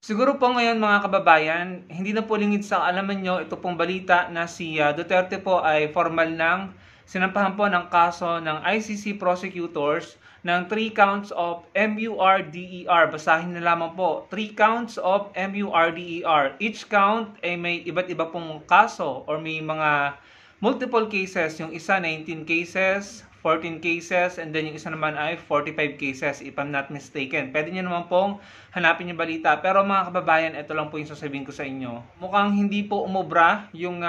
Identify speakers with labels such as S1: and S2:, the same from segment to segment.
S1: Siguro po ngayon mga kababayan, hindi na po lingid sa kaalaman nyo ito pong balita na si Duterte po ay formal ng sinampahan po ng kaso ng ICC prosecutors ng 3 counts of MURDER. Basahin na lamang po, 3 counts of MURDER. Each count ay may iba't iba pong kaso or may mga multiple cases. Yung isa 19 cases, 14 cases, and then yung isa naman ay 45 cases, if I'm not mistaken. Pwede nyo naman pong hanapin yung balita. Pero mga kababayan, ito lang po yung sasabihin ko sa inyo. Mukhang hindi po umubra yung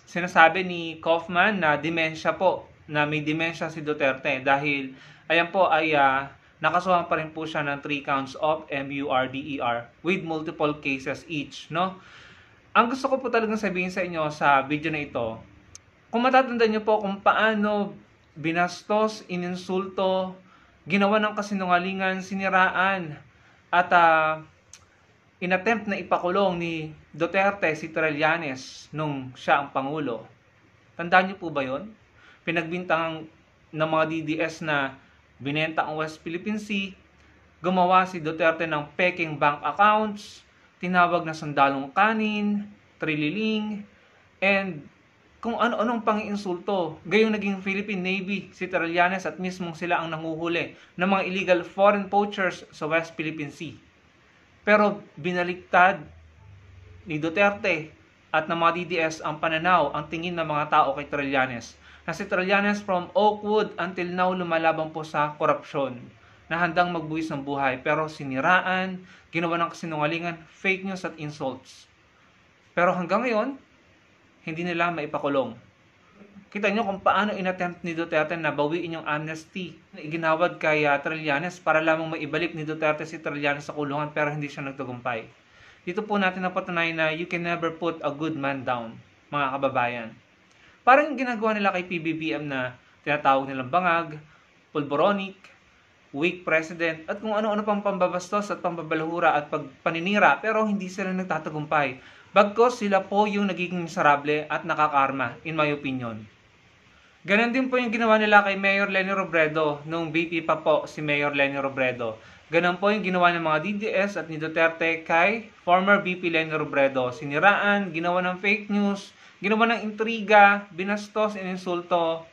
S1: sinasabi ni Kaufman na demensya po, na may demensya si Duterte. Dahil, ayan po ay nakasuhan pa rin po siya ng 3 counts of MURDER with multiple cases each, no? Ang gusto ko po talagang sabihin sa inyo sa video na ito, kung matatandaan niyo po kung paano binastos, ininsulto, ginawa ng kasinungalingan, siniraan, at inattempt na ipakulong ni Duterte si Trillanes nung siya ang Pangulo. Tandaan niyo po ba yon? Pinagbintangan ng mga DDS na binenta ang West Philippine Sea, gumawa si Duterte ng peking bank accounts, tinawag na sandalong kanin, trililing, and kung ano-anong pang-iinsulto. Gayong naging Philippine Navy si Trillanes at mismong sila ang nanguhuli ng mga illegal foreign poachers sa West Philippine Sea. Pero binaliktad ni Duterte at ng mga DDS ang pananaw, ang tingin ng mga tao kay Trillanes. Na si Trillanes from Oakwood until now lumalaban po sa korupsyon, na handang magbuwis ng buhay, pero siniraan, ginawa ng kasinungalingan, fake news at insults. Pero hanggang ngayon, hindi nila maipakulong. Kita nyo kung paano inattempt ni Duterte na bawiin yung amnesty na iginawad kay Trillanes para lamang maibalik ni Duterte si Trillanes sa kulungan, pero hindi siya nagtagumpay. Dito po natin napatunayan na you can never put a good man down, mga kababayan. Parang yung ginagawa nila kay PBBM na tinatawag nilang bangag, pulboronic, weak president, at kung ano-ano pang pambabastos at pambabalahura at pagpaninira, pero hindi sila nagtatagumpay. Bagkos sila po yung nagiging miserable at nakakarma, in my opinion. Ganon din po yung ginawa nila kay Mayor Leni Robredo, nung BP pa po si Mayor Leni Robredo. Ganon po yung ginawa ng mga DDS at ni Duterte kay former BP Leni Robredo. Siniraan, ginawa ng fake news, ginawa ng intriga, binastos, ininsulto.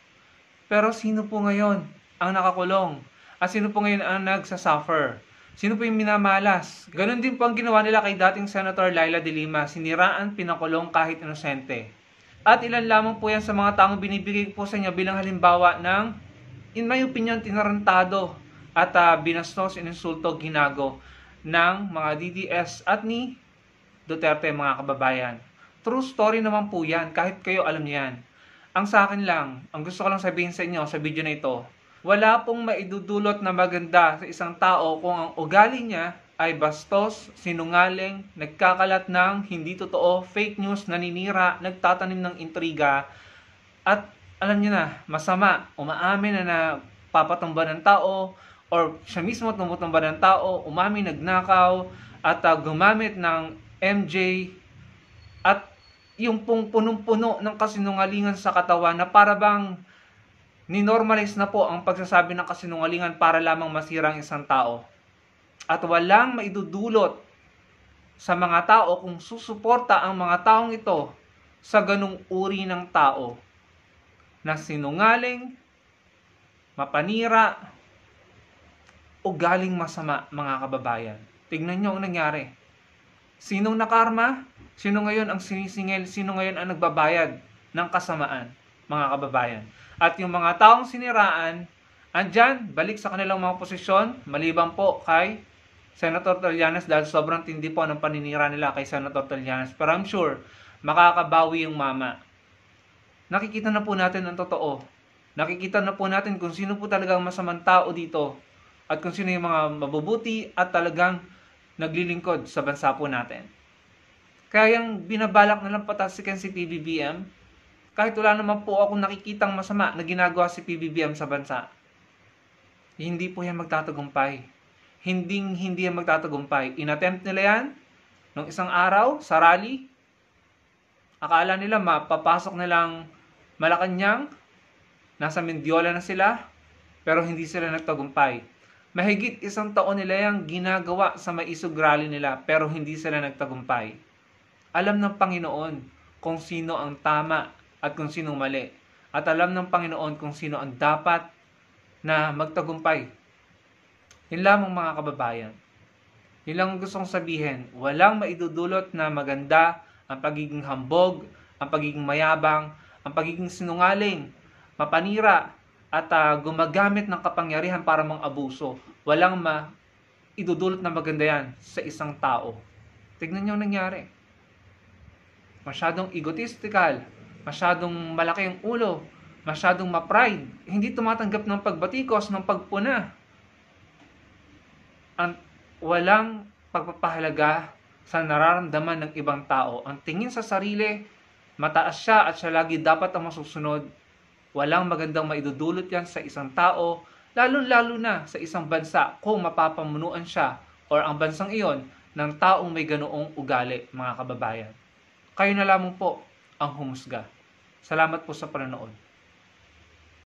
S1: Pero sino po ngayon ang nakakulong? At sino po ngayon ang nagsasuffer? Sino po yung minamalas? Ganon din po ang ginawa nila kay dating Senator Laila de Lima. Siniraan, pinakulong kahit inosente. At ilan lamang po yan sa mga taong binibigay po sa inyo bilang halimbawa ng, in my opinion, tinarantado at binastos, ininsulto, ginago ng mga DDS at ni Duterte, mga kababayan. True story naman po yan, kahit kayo alam niyo yan. Ang sa akin lang, ang gusto ko lang sabihin sa inyo sa video na ito, wala pong maidudulot na maganda sa isang tao kung ang ugali niya ay bastos, sinungaling, nagkakalat ng hindi totoo, fake news, naninira, nagtatanim ng intriga, at alam niyo na, masama, umaamin na papatumba ng tao, or siya mismo tumutumba ng tao, umamin, nagnakaw, at gumamit ng MJ, at yung pong punong-puno ng kasinungalingan sa katawan na para bang ninormalize na po ang pagsasabi ng kasinungalingan para lamang masira ang isang tao. At walang maidudulot sa mga tao kung susuporta ang mga taong ito sa ganung uri ng tao na sinungaling, mapanira, ugaling masama, mga kababayan. Tignan nyo ang nangyari. Sinong nakarma? Sino ngayon ang sinisingil? Sino ngayon ang nagbabayad ng kasamaan, mga kababayan? At yung mga taong siniraan, andyan, balik sa kanilang mga posisyon, maliban po kay Senator Trillanes dahil sobrang tindi po ng paninira nila kay Senator Trillanes. Pero I'm sure, makakabawi yung mama. Nakikita na po natin ang totoo. Nakikita na po natin kung sino po talagang masamang tao dito at kung sino yung mga mabubuti at talagang naglilingkod sa bansa po natin. Kaya yung binabalak na lang patasikan si PBBM, kahit wala naman po akong nakikitang masama na ginagawa si PBBM sa bansa, hindi po yan magtatagumpay. Hindi yan magtatagumpay. Inattempt nila yan nung isang araw sa rally. Akala nila mapapasok nilang Malacanang, nasa Mendiola na sila, pero hindi sila nagtagumpay. Mahigit 1 taon nila yung ginagawa sa maisog rally nila pero hindi sila nagtagumpay. Alam ng Panginoon kung sino ang tama at kung sino mali. At alam ng Panginoon kung sino ang dapat na magtagumpay. Yun lamang mga kababayan. Yun lang ang gusto kong sabihin. Walang maidudulot na maganda ang pagiging hambog, ang pagiging mayabang, ang pagiging sinungaling, mapanira, at gumagamit ng kapangyarihan para mang-abuso. Walang idudulot na maganda yan sa isang tao. Tignan niyo ang nangyari. Masyadong egotistical, masyadong malaki ang ulo, masyadong ma-pride, hindi tumatanggap ng pagbatikos, ng pagpuna. Walang pagpapahalaga sa nararamdaman ng ibang tao. Ang tingin sa sarili, mataas siya at siya lagi dapat ang masusunod. Walang magandang maidudulot yan sa isang tao, lalo-lalo na sa isang bansa kung mapapamunuan siya or ang bansang iyon ng taong may ganoong ugali, mga kababayan. Kayo na lamang po ang humusga. Salamat po sa panonood.